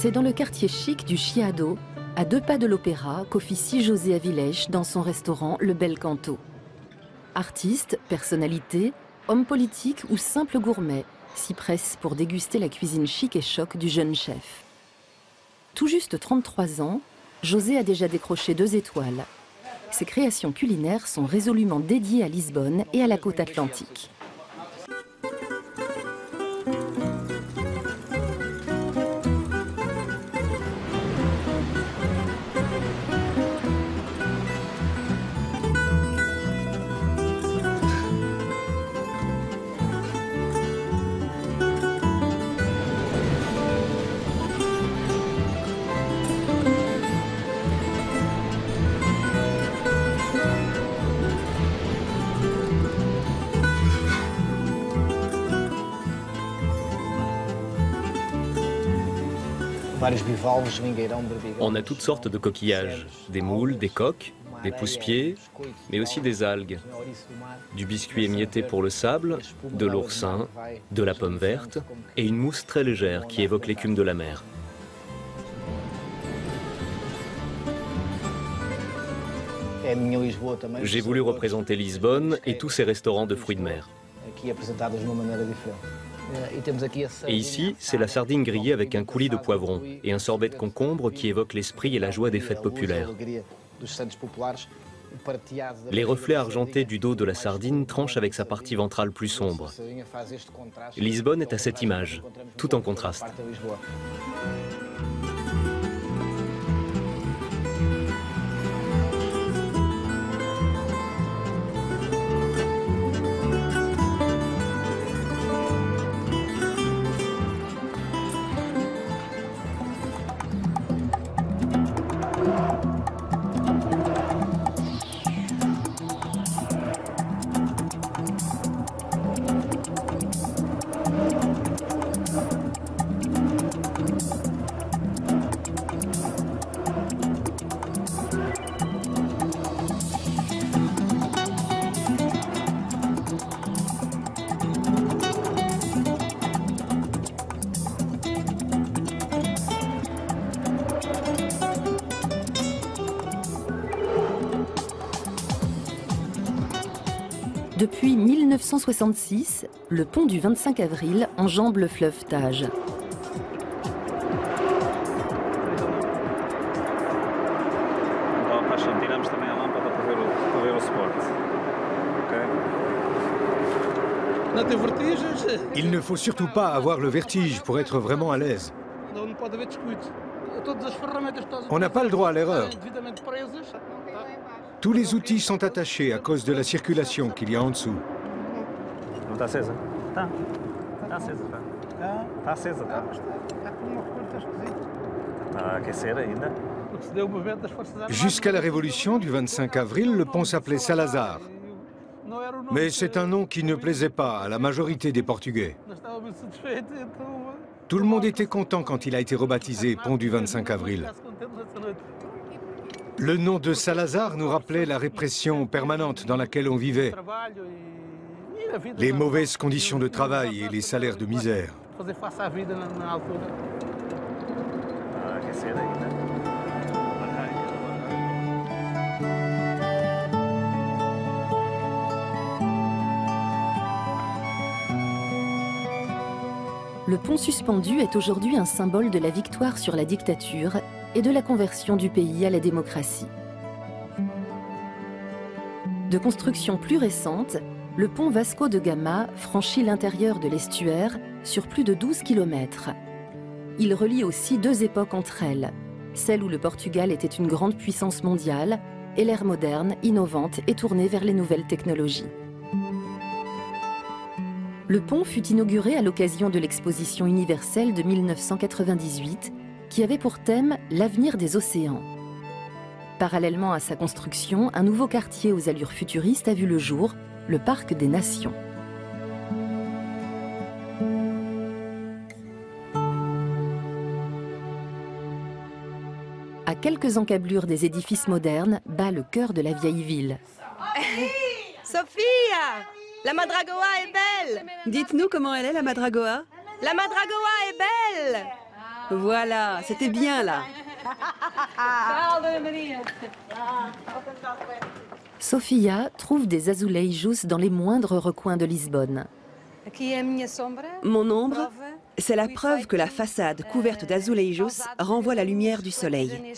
C'est dans le quartier chic du Chiado, à 2 pas de l'opéra, qu'officie José Avilés dans son restaurant Le Bel Canto. Artistes, personnalités, hommes politiques ou simples gourmets s'y pressent pour déguster la cuisine chic et choc du jeune chef. Tout juste 33 ans, José a déjà décroché 2 étoiles. Ses créations culinaires sont résolument dédiées à Lisbonne et à la côte atlantique. On a toutes sortes de coquillages, des moules, des coques, des pousse-pieds, mais aussi des algues. Du biscuit émietté pour le sable, de l'oursin, de la pomme verte et une mousse très légère qui évoque l'écume de la mer. J'ai voulu représenter Lisbonne et tous ses restaurants de fruits de mer. Et ici, c'est la sardine grillée avec un coulis de poivron et un sorbet de concombre qui évoque l'esprit et la joie des fêtes populaires. Les reflets argentés du dos de la sardine tranchent avec sa partie ventrale plus sombre. Lisbonne est à cette image, tout en contraste. Depuis 1966, le pont du 25 avril enjambe le fleuve Tage. Il ne faut surtout pas avoir le vertige pour être vraiment à l'aise. On n'a pas le droit à l'erreur. Tous les outils sont attachés à cause de la circulation qu'il y a en dessous. Jusqu'à la révolution du 25 avril, le pont s'appelait Salazar. Mais c'est un nom qui ne plaisait pas à la majorité des Portugais. Tout le monde était content quand il a été rebaptisé pont du 25 avril. Le nom de Salazar nous rappelait la répression permanente dans laquelle on vivait. Les mauvaises conditions de travail et les salaires de misère. Le pont suspendu est aujourd'hui un symbole de la victoire sur la dictature et de la conversion du pays à la démocratie. De construction plus récente, le pont Vasco de Gama franchit l'intérieur de l'estuaire sur plus de 12 km. Il relie aussi 2 époques entre elles, celle où le Portugal était une grande puissance mondiale et l'ère moderne, innovante et tournée vers les nouvelles technologies. Le pont fut inauguré à l'occasion de l'exposition universelle de 1998 qui avait pour thème l'avenir des océans. Parallèlement à sa construction, un nouveau quartier aux allures futuristes a vu le jour, le Parc des Nations. À quelques encablures des édifices modernes, bat le cœur de la vieille ville. Sophia! La Madragoa est belle! Dites-nous comment elle est, la Madragoa? La Madragoa est belle! Voilà, c'était bien là. Sofia trouve des azulejos dans les moindres recoins de Lisbonne. Mon ombre, c'est la preuve que la façade couverte d'azulejos renvoie la lumière du soleil.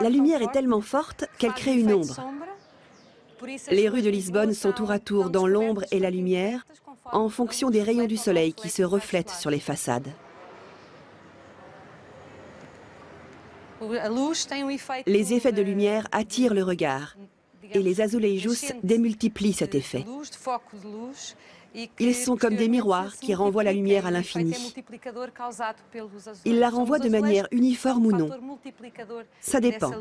La lumière est tellement forte qu'elle crée une ombre. Les rues de Lisbonne sont tour à tour dans l'ombre et la lumière, en fonction des rayons du soleil qui se reflètent sur les façades. Les effets de lumière attirent le regard et les azulejos démultiplient cet effet. Ils sont comme des miroirs qui renvoient la lumière à l'infini. Ils la renvoient de manière uniforme ou non. Ça dépend.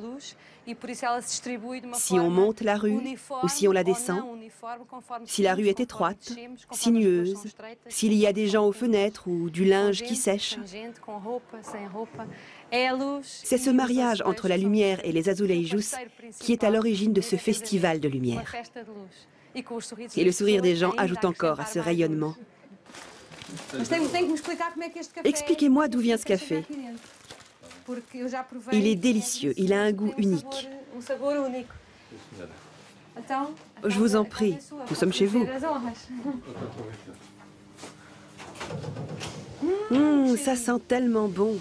Si on monte la rue ou si on la descend, si la rue est étroite, sinueuse, s'il y a des gens aux fenêtres ou du linge qui sèche. C'est ce mariage entre la lumière et les azulejos qui est à l'origine de ce festival de lumière. Et le sourire des gens ajoute encore à ce rayonnement. Expliquez-moi d'où vient ce café. Il est délicieux, il a un goût unique. Je vous en prie, nous sommes chez vous. Ça sent tellement bon.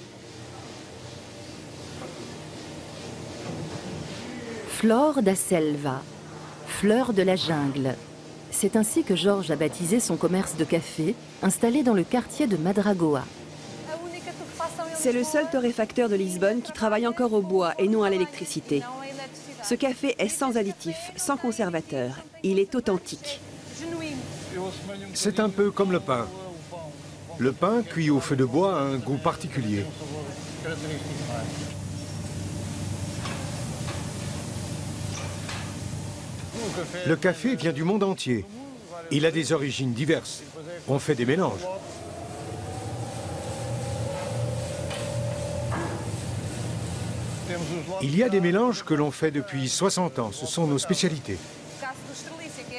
Flor da Selva, fleur de la jungle. C'est ainsi que Jorge a baptisé son commerce de café, installé dans le quartier de Madragoa. C'est le seul torréfacteur de Lisbonne qui travaille encore au bois et non à l'électricité. Ce café est sans additifs, sans conservateur. Il est authentique. C'est un peu comme le pain. Le pain cuit au feu de bois a un goût particulier. Le café vient du monde entier. Il a des origines diverses. On fait des mélanges. Il y a des mélanges que l'on fait depuis 60 ans. Ce sont nos spécialités.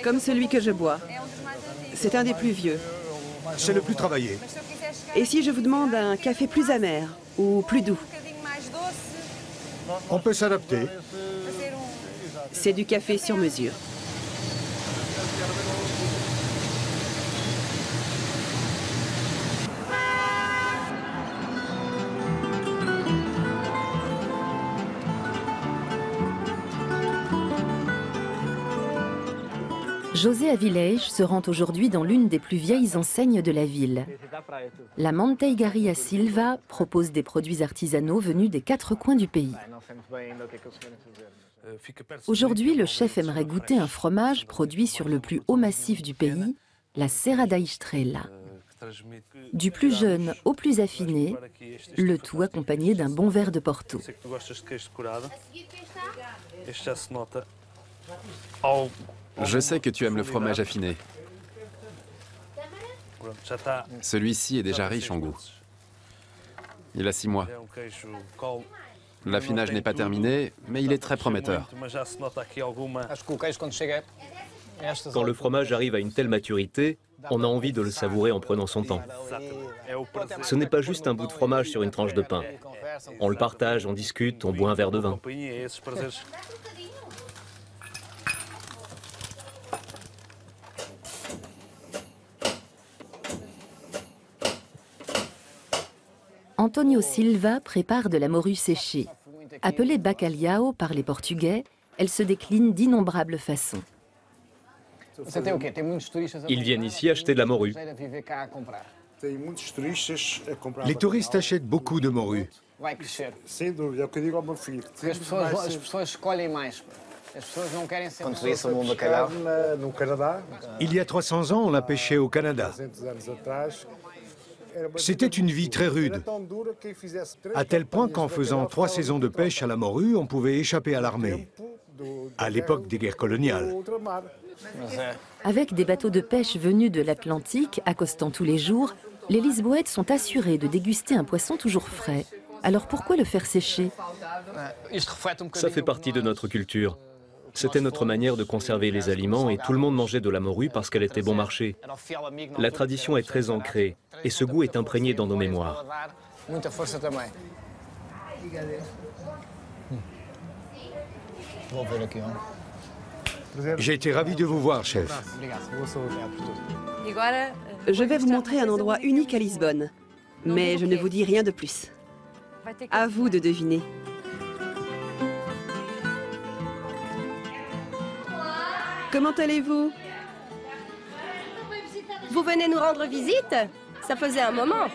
Comme celui que je bois. C'est un des plus vieux. C'est le plus travaillé. Et si je vous demande un café plus amer ou plus doux? On peut s'adapter. C'est du café sur mesure. José Avilés se rend aujourd'hui dans l'une des plus vieilles enseignes de la ville. La Manteigaria Silva propose des produits artisanaux venus des 4 coins du pays. Aujourd'hui, le chef aimerait goûter un fromage produit sur le plus haut massif du pays, la Serra da Estrela. Du plus jeune au plus affiné, le tout accompagné d'un bon verre de Porto. Je sais que tu aimes le fromage affiné. Celui-ci est déjà riche en goût. Il a 6 mois. L'affinage n'est pas terminé, mais il est très prometteur. Quand le fromage arrive à une telle maturité, on a envie de le savourer en prenant son temps. Ce n'est pas juste un bout de fromage sur une tranche de pain. On le partage, on discute, on boit un verre de vin. Antonio Silva prépare de la morue séchée. Appelée bacalhau par les Portugais, elle se décline d'innombrables façons. Ils viennent ici acheter de la morue. Les touristes achètent beaucoup de morue. Il y a 300 ans, on la pêchait au Canada. C'était une vie très rude, à tel point qu'en faisant 3 saisons de pêche à la morue, on pouvait échapper à l'armée, à l'époque des guerres coloniales. Avec des bateaux de pêche venus de l'Atlantique, accostant tous les jours, les Lisboètes sont assurés de déguster un poisson toujours frais. Alors pourquoi le faire sécher? Ça fait partie de notre culture. C'était notre manière de conserver les aliments et tout le monde mangeait de la morue parce qu'elle était bon marché. La tradition est très ancrée et ce goût est imprégné dans nos mémoires. J'ai été ravi de vous voir, chef. Je vais vous montrer un endroit unique à Lisbonne, mais je ne vous dis rien de plus. À vous de deviner. Comment allez-vous? Vous venez nous rendre visite? Ça faisait un moment.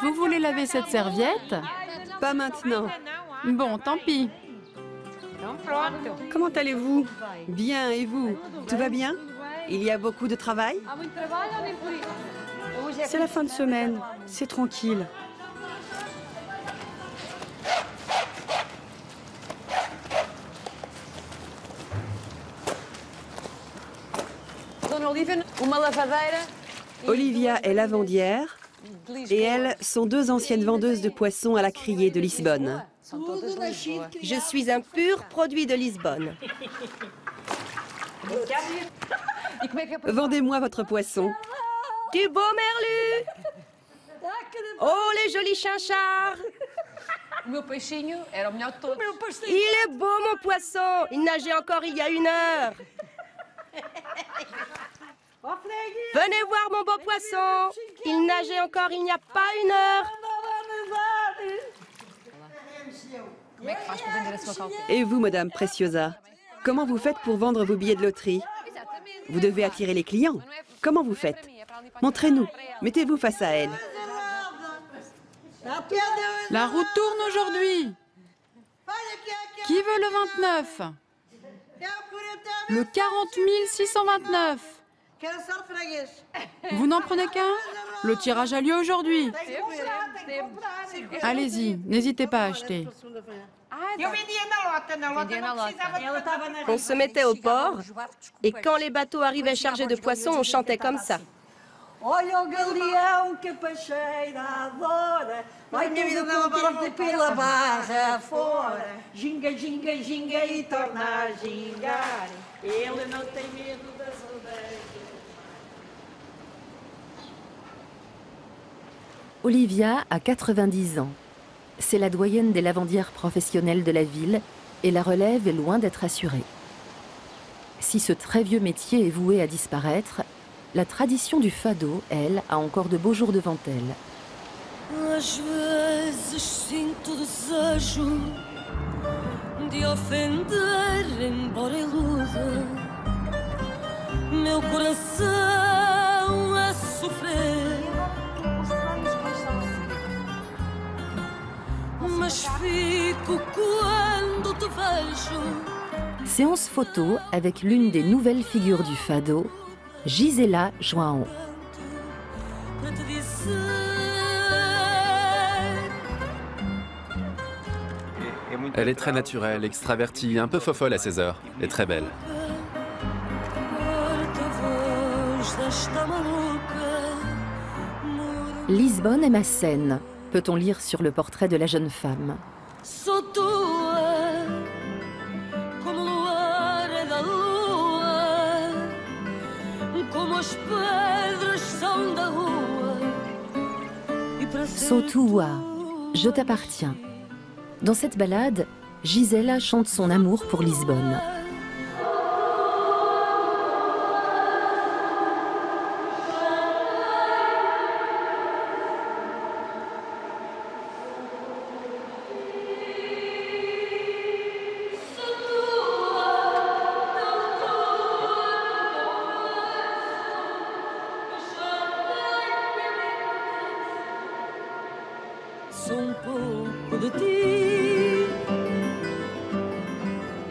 Vous voulez laver cette serviette? Pas maintenant. Bon, tant pis. Comment allez-vous? Bien, et vous? Tout va bien? Il y a beaucoup de travail? C'est la fin de semaine, c'est tranquille. Olivia est lavandière et elles sont deux anciennes vendeuses de poissons à la criée de Lisbonne. Je suis un pur produit de Lisbonne. Vendez-moi votre poisson. Du beau merlu! Oh, les jolis chinchards! Il est beau, mon poisson! Il nageait encore il y a 1 heure. Venez voir mon beau poisson! Il nageait encore il n'y a pas 1 heure. Et vous, Madame Preciosa, comment vous faites pour vendre vos billets de loterie? Vous devez attirer les clients. Comment vous faites? Montrez-nous. Mettez-vous face à elle. La roue tourne aujourd'hui. Qui veut le 29? Le 40 629. Vous n'en prenez qu'un? Le tirage a lieu aujourd'hui. Allez-y, n'hésitez pas à acheter. On se mettait au port et quand les bateaux arrivaient chargés de poissons, on chantait comme ça. Olha o galeão que a peixeira adora, vai tudo contente pela barra fora. Ginga, ginga, ginga e torna a gingar. Ele não tem medo da saudade. Olivia a 90 ans. C'est la doyenne des lavandières professionnelles de la ville et la relève est loin d'être assurée. Si ce très vieux métier est voué à disparaître, la tradition du fado, elle, a encore de beaux jours devant elle. Às vezes sinto desejo de ofender, embora iluda. Meu coração a sofrer, mas fico quando te vejo. Séance photo avec l'une des nouvelles figures du fado, Gisela João. Elle est très naturelle, extravertie, un peu fofolle à ses heures, et très belle. Lisbonne est ma scène, peut-on lire sur le portrait de la jeune femme. Sou tua, je t'appartiens. Dans cette ballade, Gisela chante son amour pour Lisbonne.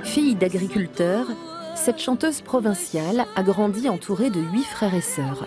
Fille d'agriculteur, cette chanteuse provinciale a grandi entourée de 8 frères et sœurs.